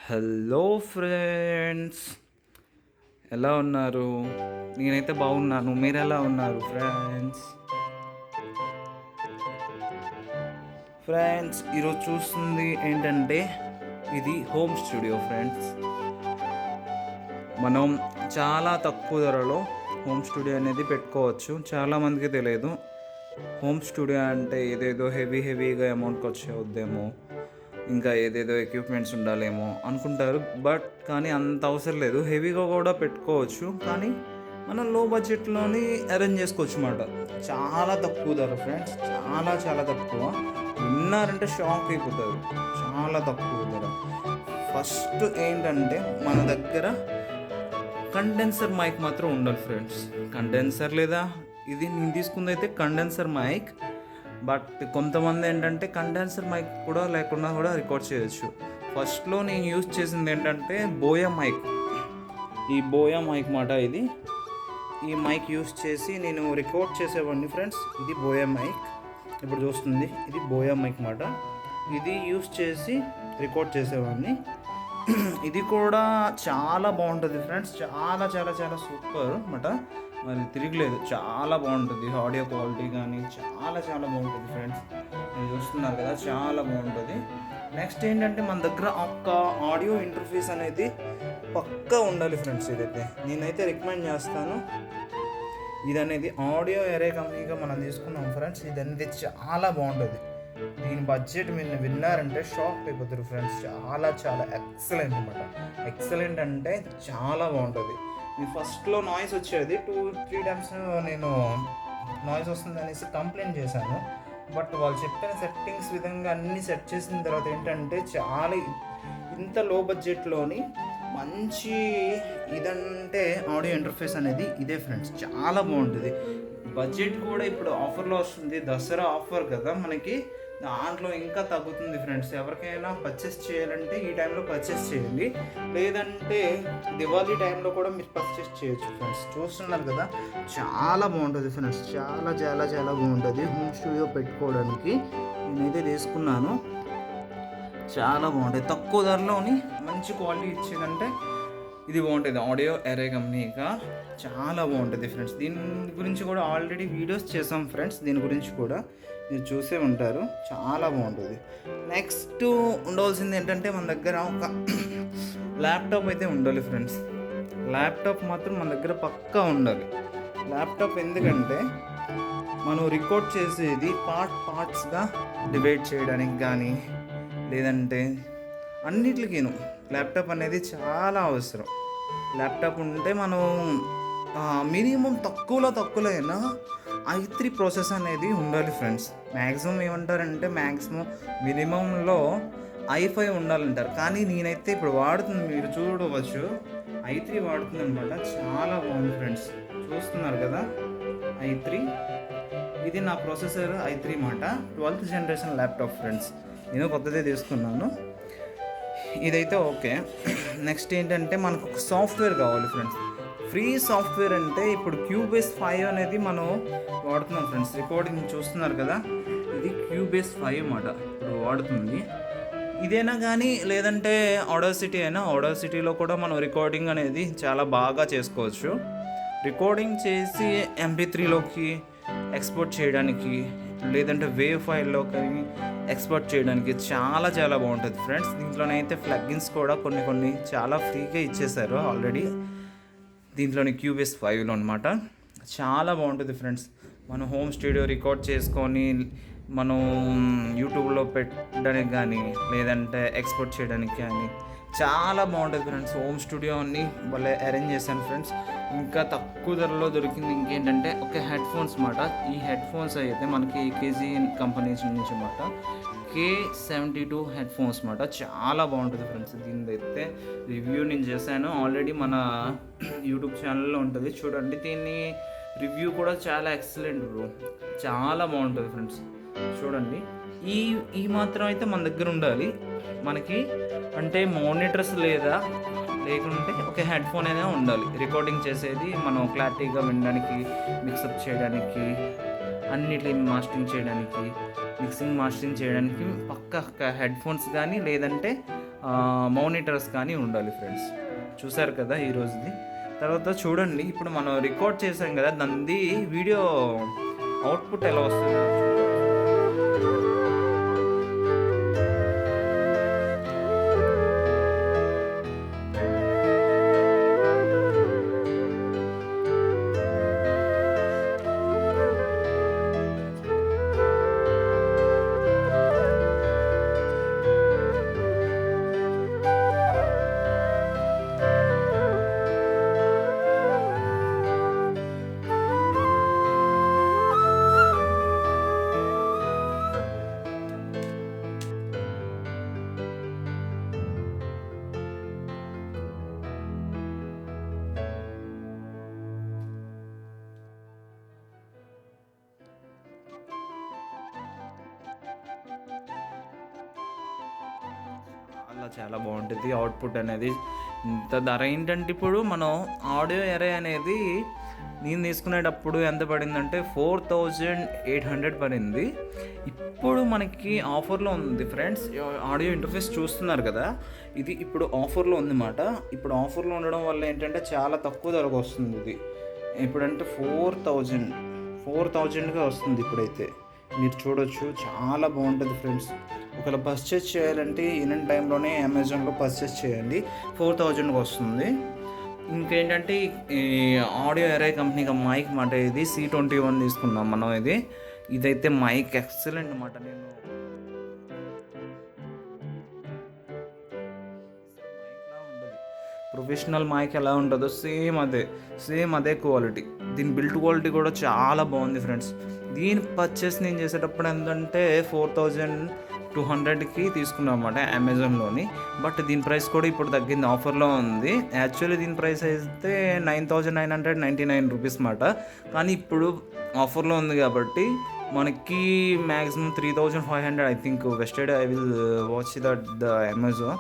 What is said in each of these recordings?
Hello friends, ఎలా ఉన్నారు? నేనైతే బాగున్నాను. మీరు ఎలా ఉన్నారు ఫ్రెండ్స్ ఈరోజు చూస్తుంది ఏంటంటే ఇది హోమ్ స్టూడియో ఫ్రెండ్స్. మనం చాలా తక్కువ ధరలో హోమ్ స్టూడియో అనేది పెట్టుకోవచ్చు. చాలామందికి తెలియదు హోమ్ స్టూడియో అంటే ఏదేదో హెవీగా అమౌంట్కి వచ్చే వద్దేమో, ఇంకా ఏదేదో ఎక్విప్మెంట్స్ ఉండాలేమో అనుకుంటారు. కానీ అంత అవసరం లేదు. హెవీగా కూడా పెట్టుకోవచ్చు, కానీ మనం లో బడ్జెట్లోని అరేంజ్ చేసుకోవచ్చు అన్నమాట. చాలా తక్కువ ధర ఫ్రెండ్స్, చాలా తక్కువ. విన్నారంటే షాక్ అయిపోతారు. చాలా తక్కువ ధర. ఫస్ట్ ఏంటంటే మన దగ్గర కండెన్సర్ మైక్ మాత్రం ఉండాలి ఫ్రెండ్స్. కండెన్సర్ లేదా ఇది నేను తీసుకుంది అయితే కండెన్సర్ మైక్. బట్ కొంతమంది ఏంటంటే కండెన్సర్ మైక్ కూడా లేకుండా కూడా రికార్డ్ చేయొచ్చు. ఫస్ట్లో నేను యూజ్ చేసింది ఏంటంటే బోయా మైక్. ఈ బోయా మైక్ మాట ఇది. ఈ మైక్ యూజ్ చేసి నేను రికార్డ్ చేసేవాడిని ఫ్రెండ్స్. ఇది బోయా మైక్, ఇప్పుడు చూస్తుంది ఇది బోయా మైక్ మాట. ఇది యూజ్ చేసి రికార్డ్ చేసేవాడిని. ఇది కూడా చాలా బాగుంటుంది ఫ్రెండ్స్. చాలా సూపర్ అన్నమాట. మరి తిరగలేదు, చాలా బాగుంటుంది. ఆడియో క్వాలిటీ కానీ చాలా బాగుంటుంది ఫ్రెండ్స్. మీరు చూస్తున్నారు కదా, చాలా బాగుంటుంది. నెక్స్ట్ ఏంటంటే మన దగ్గర ఒక ఆడియో ఇంటర్ఫేస్ అనేది పక్కా ఉండాలి ఫ్రెండ్స్. ఇదైతే నేనైతే రికమెండ్ చేస్తాను. ఇది అనేది ఆడియో ఎరే కంపెనీగా మనం తీసుకున్నాం ఫ్రెండ్స్. ఇది అనేది చాలా బాగుంటుంది. దీని బడ్జెట్ మీరు విన్నారంటే షాక్ అయిపోతారు ఫ్రెండ్స్. చాలా ఎక్సలెంట్ అనమాట. ఎక్సలెంట్ అంటే చాలా బాగుంటుంది. ఇది ఫస్ట్లో నాయిస్ వచ్చేది 2-3 టైమ్స్ నేను నాయిస్ వస్తుంది అనేసి కంప్లైంట్ చేశాను. బట్ వాళ్ళు చెప్పిన సెట్టింగ్స్ విధంగా అన్నీ సెట్ చేసిన తర్వాత ఏంటంటే చాలా ఇంత లో బడ్జెట్లోని మంచి ఇదంటే ఆడియో ఇంటర్ఫేస్ అనేది ఇదే ఫ్రెండ్స్. చాలా బాగుంటుంది. బడ్జెట్ కూడా ఇప్పుడు ఆఫర్లో వస్తుంది. దసరా ఆఫర్ కదా మనకి, దాంట్లో ఇంకా తగ్గుతుంది ఫ్రెండ్స్. ఎవరికైనా పర్చేస్ చేయాలంటే ఈ టైంలో పర్చేస్ చేయండి, లేదంటే దివాళీ టైంలో కూడా మీరు పర్చేస్ చేయొచ్చు ఫ్రెండ్స్. చూస్తున్నారు కదా, చాలా బాగుంటుంది ఫ్రెండ్స్. చాలా బాగుంటుంది హోమ్ స్టూడియో పెట్టుకోవడానికి. నేనైతే తీసుకున్నాను. చాలా బాగుంటుంది. తక్కువ ధరలోని మంచి క్వాలిటీ ఇచ్చేదంటే ఇది బాగుంటుంది. ఆడియో ఎరే కంపెనీగా చాలా బాగుంటుంది ఫ్రెండ్స్. దీని గురించి కూడా ఆల్రెడీ వీడియోస్ చేసాం ఫ్రెండ్స్. దీని గురించి కూడా మీరు చూసే ఉంటారు. చాలా బాగుంటుంది. నెక్స్ట్ ఉండవలసింది ఏంటంటే మన దగ్గర ఒక ల్యాప్టాప్ అయితే ఉండాలి ఫ్రెండ్స్. ల్యాప్టాప్ మాత్రం మన దగ్గర పక్కా ఉండాలి. ల్యాప్టాప్ ఎందుకంటే మనం రికార్డ్ చేసేది పార్ట్స్గా డివైడ్ చేయడానికి కానీ, లేదంటే అన్నిటికీను ల్యాప్టాప్ అనేది చాలా అవసరం. ల్యాప్టాప్ ఉంటే మనం మినిమం తక్కువలో అయినా i3 ప్రాసెస్ అనేది ఉండాలి ఫ్రెండ్స్. మ్యాక్సిమం ఏమంటారంటే మినిమంలో i5 ఉండాలంటారు. కానీ నేనైతే ఇప్పుడు వాడుతుంది, మీరు చూడవచ్చు, i3 వాడుతుంది అనమాట. చాలా బాగుంది ఫ్రెండ్స్. చూస్తున్నారు కదా, i3. ఇది నా ప్రాసెసర్ i3 మాట. 12th generation laptop friends. నేను కొత్తదే తీసుకున్నాను. ఇదైతే ఓకే. నెక్స్ట్ ఏంటంటే మనకు ఒక సాఫ్ట్వేర్ కావాలి ఫ్రెండ్స్. ఫ్రీ సాఫ్ట్వేర్ అంటే ఇప్పుడు క్యూబేస్ 5 అనేది మనం వాడుతున్నాం ఫ్రెండ్స్. రికార్డింగ్ చూస్తున్నారు కదా, ఇది క్యూబేస్ 5 మాట ఇప్పుడు వాడుతుంది. ఇదేనా కానీ, లేదంటే ఆడాసిటీ అయినా, ఆడాసిటీలో కూడా మనం రికార్డింగ్ అనేది చాలా బాగా చేసుకోవచ్చు. రికార్డింగ్ చేసి MP3లోకి ఎక్స్పోర్ట్ చేయడానికి, లేదంటే వేవ్ ఫైల్లో కానీ ఎక్స్పోర్ట్ చేయడానికి చాలా బాగుంటుంది ఫ్రెండ్స్. దీంట్లోనైతే ప్లగ్గిన్స్ కూడా కొన్ని చాలా ఫ్రీగా ఇచ్చేసారు ఆల్రెడీ దీంట్లోని క్యూబేస్ 5లో అనమాట. చాలా బాగుంటుంది ఫ్రెండ్స్. మనం హోమ్ స్టూడియో రికార్డ్ చేసుకొని మనం యూట్యూబ్లో పెట్టడానికి కానీ, లేదంటే ఎక్స్పోర్ట్ చేయడానికి కానీ చాలా బాగుంటుంది ఫ్రెండ్స్. హోమ్ స్టూడియో అన్ని భలే అరేంజ్ చేశాను ఫ్రెండ్స్. ఇంకా తక్కువ ధరలో దొరికింది ఇంకేంటంటే ఒక హెడ్ ఫోన్స్ మాట. ఈ హెడ్ ఫోన్స్ అయితే మనకి కేజీ కంపెనీ నుంచి మాట, K72 హెడ్ ఫోన్స్ మాట. చాలా బాగుంటుంది ఫ్రెండ్స్. దీని అయితే రివ్యూ నేను చేశాను ఆల్రెడీ, మన యూట్యూబ్ ఛానల్లో ఉంటుంది, చూడండి. దీన్ని రివ్యూ కూడా చాలా ఎక్సలెంట్ బ్రో. చాలా బాగుంటుంది ఫ్రెండ్స్. చూడండి, ఈ మాత్రం అయితే మన దగ్గర ఉండాలి. మనకి అంటే మానిటర్స్ లేకుంటే ఒక హెడ్ ఫోన్ అయినా ఉండాలి. రికార్డింగ్ చేసేది మనం క్లారిటీగా వినడానికి, మిక్సప్ చేయడానికి, అన్నిటి మాస్టరింగ్ చేయడానికి పక్క హెడ్ ఫోన్స్ కానీ, లేదంటే మానిటర్స్ కానీ ఉండాలి ఫ్రెండ్స్. చూసారు కదా ఈరోజుది. తర్వాత చూడండి, ఇప్పుడు మనం రికార్డ్ చేసాం కదా, దానిది వీడియో అవుట్పుట్ ఎలా వస్తుందో అలా చాలా బాగుంటుంది అవుట్పుట్ అనేది. ఇంత ధర ఏంటంటే, ఇప్పుడు మనం ఆడియో ఎరే అనేది నేను తీసుకునేటప్పుడు ఎంత పడిందంటే 4800 పడింది. ఇప్పుడు మనకి ఆఫర్లో ఉంది ఫ్రెండ్స్. ఆడియో ఇంటర్ఫేస్ చూస్తున్నారు కదా, ఇది ఇప్పుడు ఆఫర్లో ఉందన్నమాట. ఇప్పుడు ఆఫర్లో ఉండడం వల్ల ఏంటంటే చాలా తక్కువ ధరకు వస్తుంది ఇది. ఇప్పుడంటే 4000గా వస్తుంది ఇప్పుడైతే. మీరు చూడొచ్చు, చాలా బాగుంటుంది ఫ్రెండ్స్. ఒకవేళ పర్చేస్ చేయాలంటే ఈవెన్ టైంలోనే అమెజాన్లో పర్చేస్ చేయండి, 4000కి వస్తుంది. ఇంకేంటంటే ఈ ఆడియో ఎరే కంపెనీ మైక్ మాట, ఇది C21 తీసుకున్నాం మనం. ఇదైతే మైక్ ఎక్సలెంట్ అన్నమాట. నేను ప్రొఫెషనల్ మైక్ ఎలా ఉంటుందో సేమ్ అదే క్వాలిటీ. దీని బిల్డ్ క్వాలిటీ కూడా చాలా బాగుంది ఫ్రెండ్స్. దీని పర్చేస్ నేను చేసేటప్పుడు ఏంటంటే 4200కి తీసుకున్నాం అన్నమాట అమెజాన్లోని. బట్ దీని ప్రైస్ కూడా ఇప్పుడు తగ్గింది, ఆఫర్లో ఉంది. యాక్చువల్లీ దీని ప్రైస్ అయితే 9999 రూపీస్ అన్నమాట. కానీ ఇప్పుడు ఆఫర్లో ఉంది కాబట్టి మనకి maximum 3500 I think. Vested I will watch the Amazon.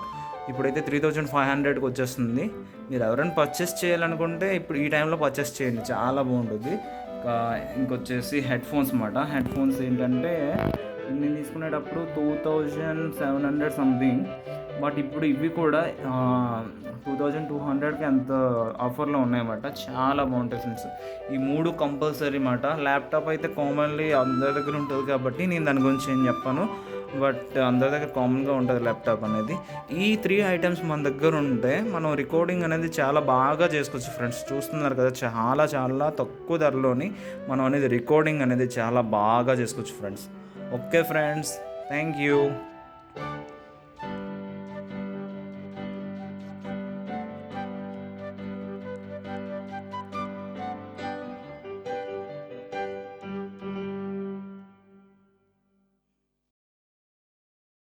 ఇప్పుడైతే 3500కి వచ్చేస్తుంది. మీరు ఎవరైనా పర్చేస్ చేయాలనుకుంటే ఇప్పుడు ఈ టైంలో పర్చేస్ చేయండి, చాలా బాగుంటుంది. ఇంకొచ్చేసి హెడ్ ఫోన్స్ అన్నమాట. హెడ్ ఫోన్స్ ఏంటంటే నేను తీసుకునేటప్పుడు 2700 సంథింగ్. బట్ ఇప్పుడు ఇవి కూడా 2200కి అంత ఆఫర్లో ఉన్నాయన్నమాట. చాలా బాగుంటాయి ఫ్రెండ్స్. ఈ 3 కంపల్సరీ అన్నమాట. ల్యాప్టాప్ అయితే కామన్లీ అందరి దగ్గర ఉంటుంది కాబట్టి నేను దాని గురించి ఏం చెప్పాను, బట్ అందరి దగ్గర కామన్గా ఉంటుంది ల్యాప్టాప్ అనేది. ఈ 3 ఐటమ్స్ మన దగ్గర ఉంటే మనం రికార్డింగ్ అనేది చాలా బాగా చేసుకోవచ్చు ఫ్రెండ్స్. చూస్తున్నారు కదా, చాలా చాలా తక్కువ ధరలోని మనం అనేది రికార్డింగ్ అనేది చాలా బాగా చేసుకోవచ్చు friends. Okay friends, thank you.